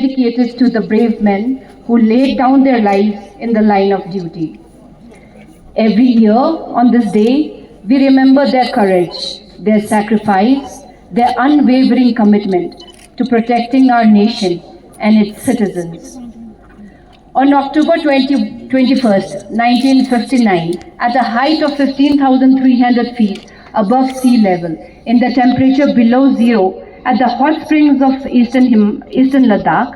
dedicated to the brave men who laid down their lives in the line of duty. Every year on this day, we remember their courage, their sacrifice, their unwavering commitment to protecting our nation and its citizens. On October 21st, 1959, at a height of 15,300 feet above sea level, in the temperature below zero, at the hot springs of eastern Ladakh,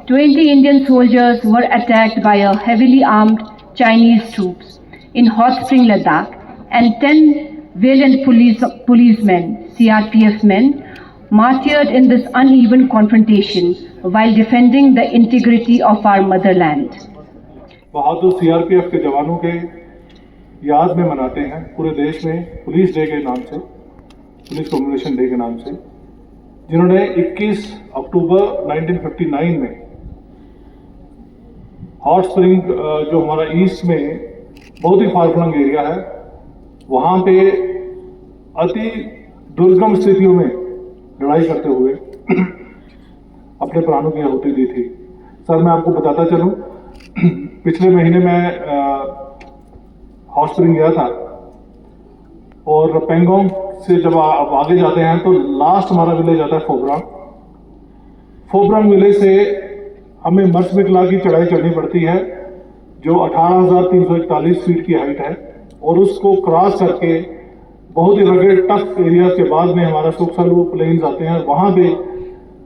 20 Indian soldiers were attacked by a heavily armed Chinese troops in hot spring Ladakh, and 10 valiant policemen, CRPF men, martyred in this uneven confrontation while defending the integrity of our motherland. Bahadur CRPF के जवानों के याद में मनाते हैं पूरे देश में पुलिस डे के नाम से, पुलिस कमेमोरेशन डे के नाम से, जिन्होंने 21 अक्टूबर 1959 में हॉट स्प्रिंग जो हमारा ईस्ट में बहुत ही फार फ्लंग एरिया है, वहाँ पे अति दुर्गम स्थितियों में लड़ाई करते हुए अपने प्राणों की आहुति दी थी। सर, मैं आपको बताता चलूं, पिछले महीने मैं हॉट स्प्रिंग गया था और पेंगोंग से जब आप आगे जाते हैं तो लास्ट हमारा विलेज आता है फोब्रांग। फोब्रांग विलेज से हमें मर्समिकला की चढ़ाई चढ़नी पड़ती है जो 18,341 फीट की हाइट है, और उसको क्रॉस करके बहुत ही रगेड टफ एरिया के बाद में हमारा सुखसलू प्लेन्स आते हैं, वहाँ पे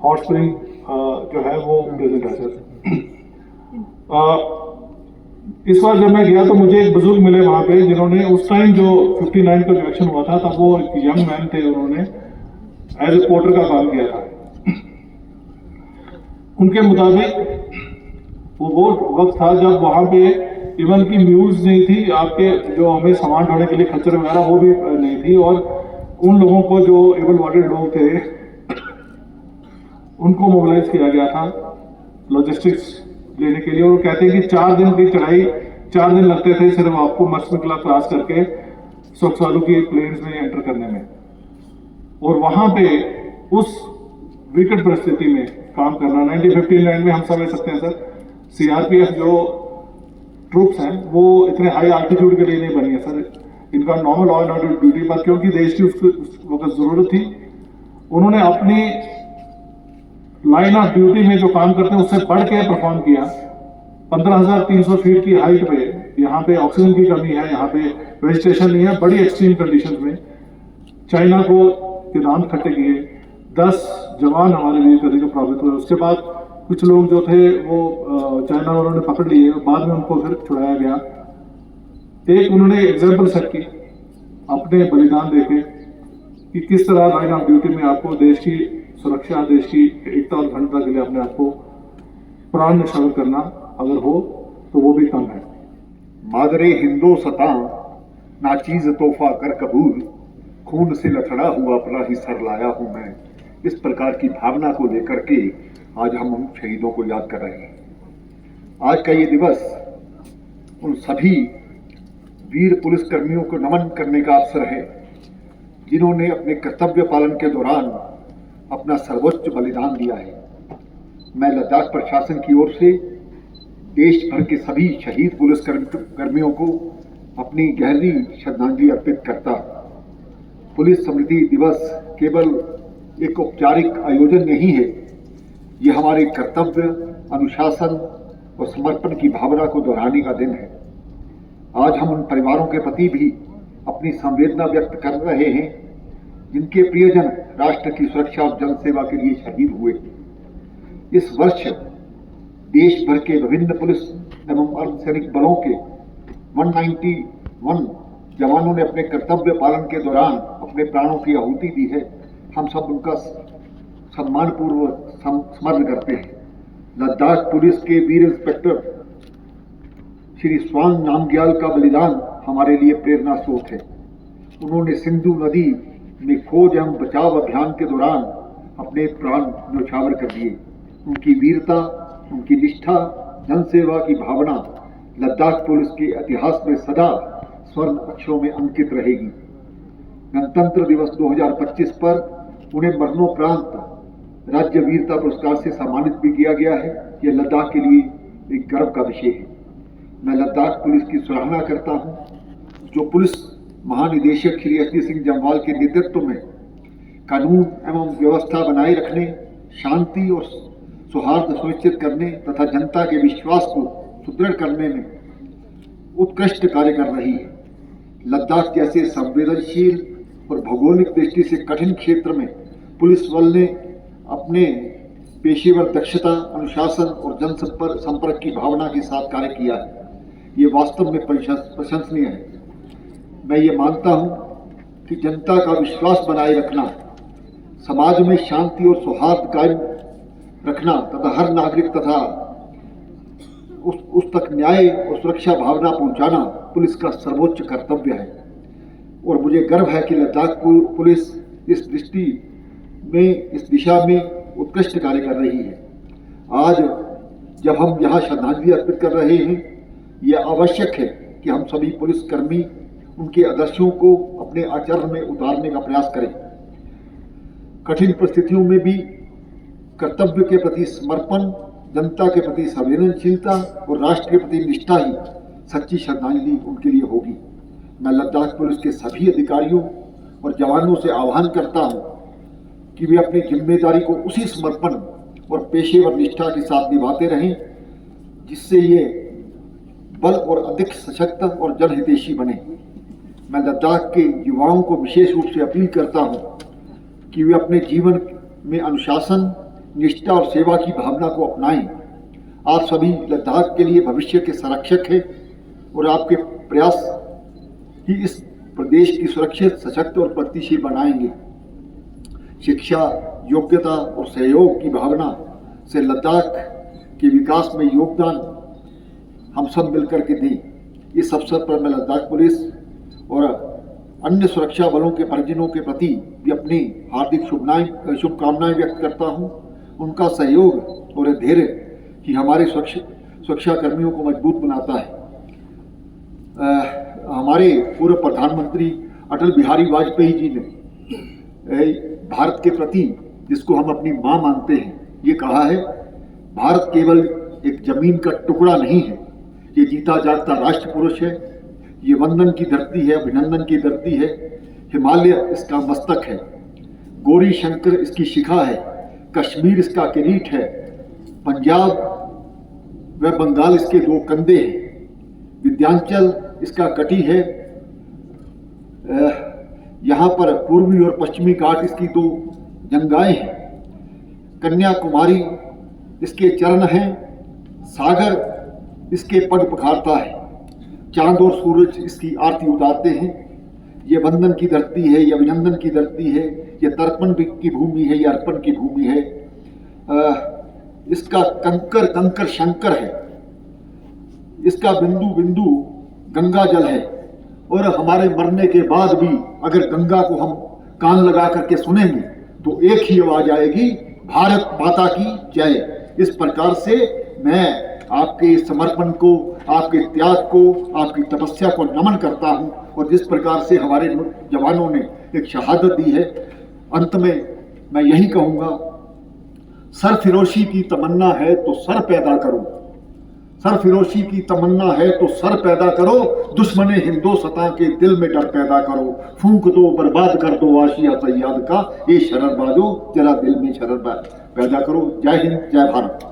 हॉट स्प्रिंग जो है वो प्रेजेंट है सर। इस बार जब मैं गया तो मुझे एक बुजुर्ग मिले वहाँ पे, जिन्होंने उस टाइम जो 59 का इलेक्शन हुआ था तब वो एक यंग मैन थे, उन्होंने एज ए पोर्टर का काम किया था। उनके मुताबिक वो वक्त था जब वहाँ पे इवन की म्यूल्स नहीं थी, आपके जो हमें सामान ढोने के लिए खच्चर वगैरह वो भी नहीं थी, और उन लोगों को जो एबल बॉडीड लोग थे उनको मोबिलाइज किया गया था लॉजिस्टिक्स लेने के लिए। और वो कहते हैं कि 4 दिन की चढ़ाई 4 दिन लगते थे सिर्फ आपको मर्समिकला क्रॉस करके सुखसलू की प्लेन्स में एंटर करने में, और वहां पे उस विकट परिस्थिति में काम करना। 1959 में हम समझ सकते हैं सर, CRPF जो ट्रूप्स हैं वो इतने हाई आल्टीट्यूड के लिए नहीं बनी है सर, इनका normal law and order duty पर, क्योंकि देश की उस वक्त जरूरत थी, उन्होंने अपनी लाइन ऑफ ड्यूटी में जो काम करते हैं उससे बढ़ के परफॉर्म किया। 15,300 फीट की हाइट पे, यहाँ पे ऑक्सीजन की कमी है, यहाँ पे वेजिटेशन नहीं है, बड़ी एक्सट्रीम कंडीशंस में चाइना को के दांत खट्टे किए, 10 जवान हमारे वीर गति को प्रभावित हुए। उसके बाद कुछ लोग जो थे वो चाइना वालों ने पकड़ लिए, बाद में उनको फिर छुड़ाया गया। एक उन्होंने एग्जाम्पल सेट की अपने बलिदान देके कि किस तरह लाइन ऑफ ड्यूटी में आपको देश की सुरक्षा, देश की एकता और अखंडता के लिए अपने आप को प्राण न्यौछावर करना अगर हो तो वो भी कम है। मादरे हिंदो सता नाचीज तोहफा कर कबूल, खून से लथड़ा हुआ अपना ही सर लाया हूं मैं। इस प्रकार की भावना को लेकर के आज हम उन शहीदों को याद कर रहे हैं। आज का ये दिवस उन सभी वीर पुलिस कर्मियों को नमन करने का अवसर है जिन्होंने अपने कर्तव्य पालन के दौरान अपना सर्वोच्च बलिदान दिया है। मैं लद्दाख प्रशासन की ओर से देश भर के सभी शहीद पुलिस कर्मियों को अपनी गहरी श्रद्धांजलि अर्पित करता। पुलिस स्मृति दिवस केवल एक औपचारिक आयोजन नहीं है, यह हमारे कर्तव्य, अनुशासन और समर्पण की भावना को दोहराने का दिन है। आज हम उन परिवारों के प्रति भी अपनी संवेदना व्यक्त कर रहे हैं जिनके प्रियजन राष्ट्र की सुरक्षा और जन सेवा के लिए शहीद हुए। इस वर्ष देश भर के विभिन्न पुलिस एवं अर्धसैनिक बलों के 191 जवानों ने अपने कर्तव्य पालन के दौरान अपने प्राणों की आहुति दी है। हम सब उनका सम्मानपूर्वक स्मरण करते हैं। लद्दाख पुलिस के वीर इंस्पेक्टर श्री स्वांग नामग्याल का बलिदान हमारे लिए प्रेरणा स्रोत है। उन्होंने सिंधु नदी में खोज एवं बचाव अभियान के दौरान अपने प्राण न्यौछावर कर दिए। उनकी वीरता, उनकी निष्ठा, जनसेवा की भावना लद्दाख पुलिस के इतिहास में सदा स्वर्ण अक्षरों में अंकित रहेगी। गणतंत्र दिवस 2025 पर उन्हें मरणोपरांत राज्य वीरता पुरस्कार से सम्मानित भी किया गया है। यह लद्दाख के लिए एक गर्व का विषय है। मैं लद्दाख पुलिस की सराहना करता हूं, जो पुलिस महानिदेशक श्री एस.डी. सिंह जम्वाल के नेतृत्व में कानून एवं व्यवस्था बनाए रखने, शांति और सौहार्द सुनिश्चित करने तथा जनता के विश्वास को सुदृढ़ करने में उत्कृष्ट कार्य कर रही है। लद्दाख जैसे संवेदनशील और भौगोलिक दृष्टि से कठिन क्षेत्र में पुलिस बल ने अपने पेशेवर दक्षता, अनुशासन और जनसंपर्क की भावना के साथ कार्य किया है। ये वास्तव में प्रशंसनीय है। मैं ये मानता हूँ कि जनता का विश्वास बनाए रखना, समाज में शांति और सौहार्द कायम रखना तथा हर नागरिक तथा उस तक न्याय और सुरक्षा भावना पहुंचाना पुलिस का सर्वोच्च कर्तव्य है। और मुझे गर्व है कि लद्दाख पुलिस इस दिशा में उत्कृष्ट कार्य कर रही है। आज जब हम यहाँ श्रद्धांजलि अर्पित कर रहे हैं, यह आवश्यक है कि हम सभी पुलिसकर्मी उनके आदर्शों को अपने आचरण में उतारने का प्रयास करें। कठिन परिस्थितियों में भी कर्तव्य के प्रति समर्पण, जनता के प्रति संवेदनशीलता और राष्ट्र के प्रति निष्ठा ही सच्ची श्रद्धांजलि उनके लिए होगी। मैं लद्दाख पुलिस के सभी अधिकारियों और जवानों से आह्वान करता हूं कि वे अपनी जिम्मेदारी को उसी समर्पण और पेशेवर निष्ठा के साथ निभाते रहें, जिससे ये बल और अधिक सशक्त और जनहितैषी बने। मैं लद्दाख के युवाओं को विशेष रूप से अपील करता हूं कि वे अपने जीवन में अनुशासन, निष्ठा और सेवा की भावना को अपनाएं। आप सभी लद्दाख के लिए भविष्य के संरक्षक हैं और आपके प्रयास ही इस प्रदेश की सुरक्षित, सशक्त और प्रगतिशील बनाएंगे। शिक्षा, योग्यता और सहयोग की भावना से लद्दाख के विकास में योगदान हम सब मिलकर के दें। इस अवसर पर मैं लद्दाख पुलिस और अन्य सुरक्षा बलों के परिजनों के प्रति भी अपनी हार्दिक शुभकामनाएं व्यक्त करता हूं। उनका सहयोग और धैर्य ही हमारे सुरक्षा कर्मियों को मजबूत बनाता है। हमारे पूर्व प्रधानमंत्री अटल बिहारी वाजपेयी जी ने भारत के प्रति, जिसको हम अपनी मां मानते हैं, ये कहा है, भारत केवल एक जमीन का टुकड़ा नहीं है, ये जीता जागता राष्ट्र पुरुष है। ये वंदन की धरती है, अभिनंदन की धरती है। हिमालय इसका मस्तक है, गौरी शंकर इसकी शिखा है, कश्मीर इसका किरीट है, पंजाब व बंगाल इसके दो कंधे हैं, विंध्याचल इसका कटी है, यहाँ पर पूर्वी और पश्चिमी घाट इसकी दो जंगाएं हैं, कन्याकुमारी इसके चरण हैं, सागर इसके पग पखारता है, चांद और सूरज इसकी आरती उतारते हैं। ये वंदन की धरती है, ये अभिनंदन की धरती है, ये तर्पण की भूमि है, ये अर्पण की भूमि है। इसका कंकर कंकर शंकर है, इसका बिंदु बिंदु गंगा जल है। और हमारे मरने के बाद भी अगर गंगा को हम कान लगा करके सुनेंगे तो एक ही आवाज आएगी, भारत माता की जय। इस प्रकार से मैं आपके समर्पण को, आपके त्याग को, आपकी तपस्या को नमन करता हूं। और जिस प्रकार से हमारे जवानों ने एक शहादत दी है, अंत में मैं यही कहूंगा, सरफिरोशी की तमन्ना है तो सर पैदा करो, सरफिरोशी की तमन्ना है तो सर पैदा करो, दुश्मने हिंदोस्तां के दिल में डर पैदा करो, फूंक दो बर्बाद कर दो आशिया सैयाद का, ये शररबाजो जरा दिल में शरर पैदा करो। जय हिंद, जय भारत।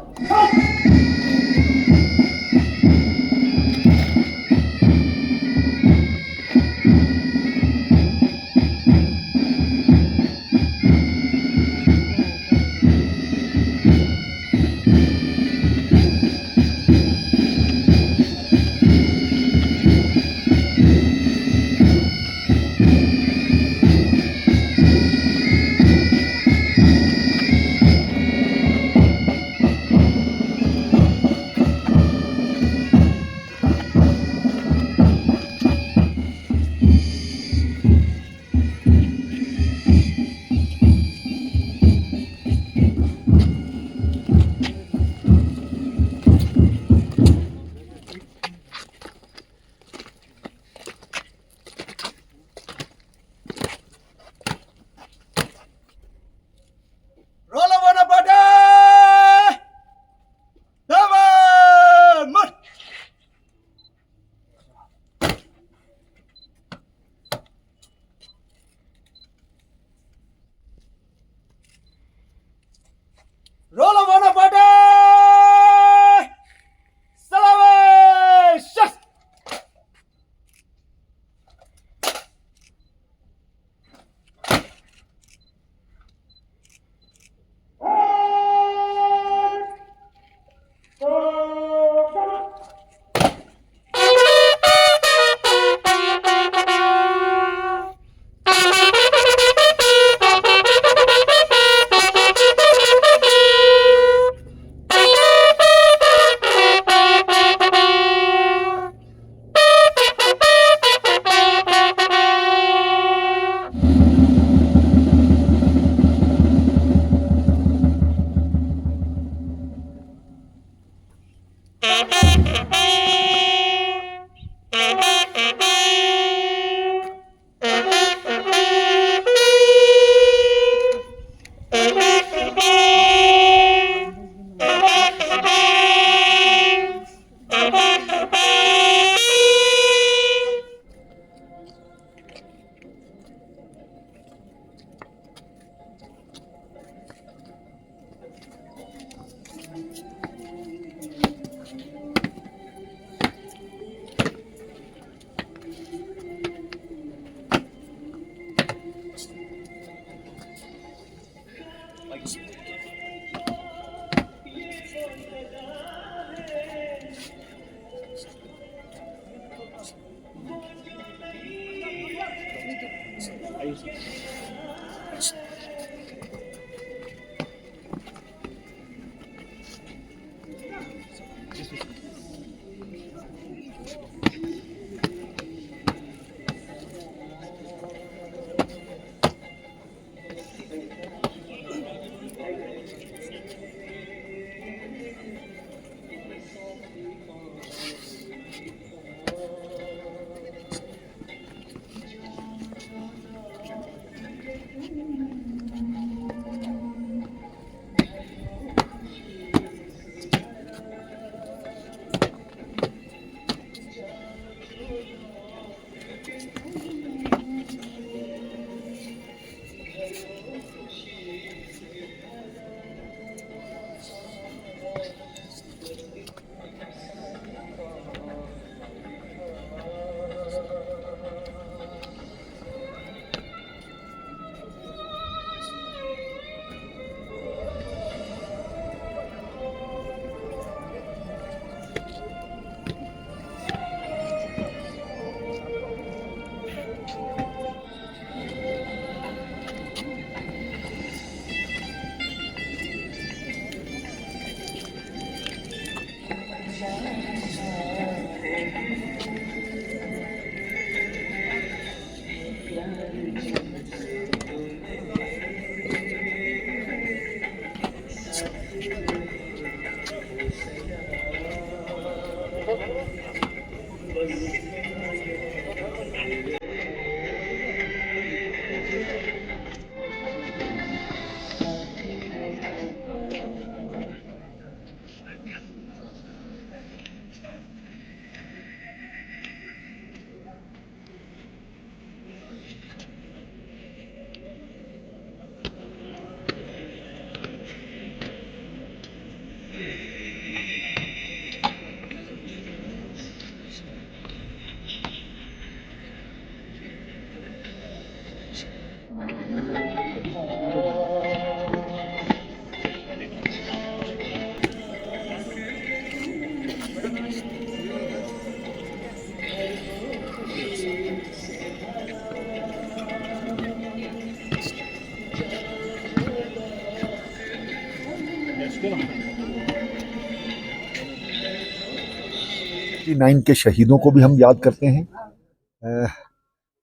9 के शहीदों को भी हम याद करते हैं,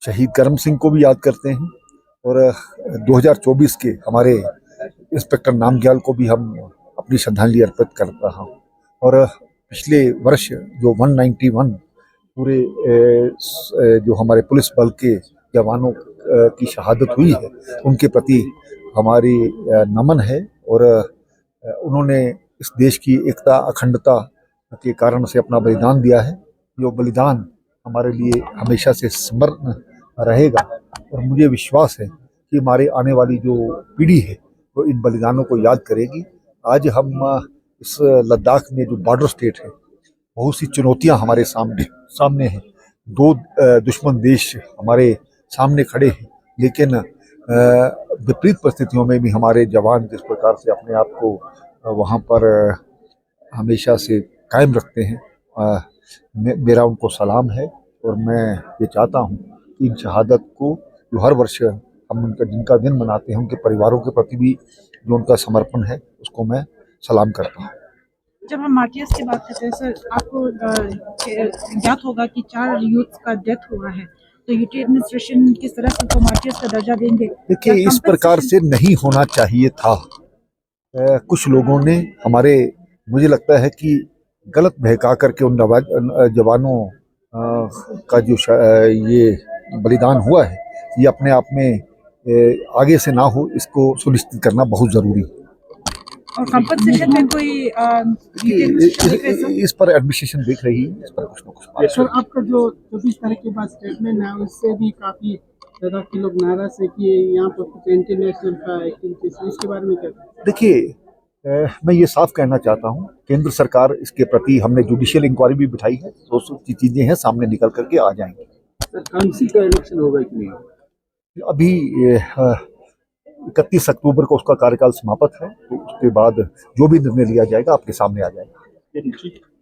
शहीद करम सिंह को भी याद करते हैं, और 2024 के हमारे इंस्पेक्टर नामग्याल को भी हम अपनी श्रद्धांजलि अर्पित कर रहा हूँ। और पिछले वर्ष जो 191 पूरे जो हमारे पुलिस बल के जवानों की शहादत हुई है, उनके प्रति हमारी नमन है। और उन्होंने इस देश की एकता अखंडता के कारण से अपना बलिदान दिया है। जो बलिदान हमारे लिए हमेशा से स्मरण रहेगा, और मुझे विश्वास है कि हमारे आने वाली जो पीढ़ी है वो इन बलिदानों को याद करेगी। आज हम इस लद्दाख में जो बॉर्डर स्टेट है, बहुत सी चुनौतियां हमारे सामने हैं। 2 दुश्मन देश हमारे सामने खड़े हैं, लेकिन विपरीत परिस्थितियों में भी हमारे जवान जिस प्रकार से अपने आप को वहाँ पर हमेशा से कायम रखते हैं, मेरा उनको सलाम है। और मैं ये चाहता हूँ कि इन शहादत को जो हर वर्ष हम उनका जिनका दिन मनाते हैं, उनके परिवारों के प्रति भी जो उनका समर्पण है, उसको मैं सलाम करता हूँ। जब हम मार्टियर्स की बात करते हैं सर, आपको ज्ञात होगा कि 4 यूथ का डेथ हुआ है, तो यूटी एडमिनिस्ट्रेशन किस तरह से उनको मार्टियर्स का दर्जा देंगे? देखिए, इस प्रकार से नहीं होना चाहिए था। कुछ लोगों ने हमारे, मुझे लगता है कि गलत बहका करके उन जवानों का जो ये बलिदान हुआ है, ये अपने आप में आगे से ना हो, इसको सुनिश्चित करना बहुत जरूरी है। और कंपनसेशन में कोई इस पर एडमिनिस्ट्रेशन देख रही है, इस पर कुछ ना कुछ। सर, आपका जो 24 तारीख के बाद स्टेटमेंट है, उससे भी काफी ज्यादा के लोग नाराज है कि यहाँ पर कुछ इंटरनेशनल का एक्टिविटीज, इसके बारे में क्या? देखिए, मैं ये साफ कहना चाहता हूँ, केंद्र सरकार इसके प्रति, हमने जुडिशियल इंक्वायरी भी बिठाई है, तो उसकी चीजें हैं, सामने निकल करके आ जाएंगी। सर, काउंसिल का इलेक्शन होगा कि नहीं? अभी 31 अक्टूबर को उसका कार्यकाल समाप्त है, तो उसके बाद जो भी निर्णय लिया जाएगा आपके सामने आ जाएगा।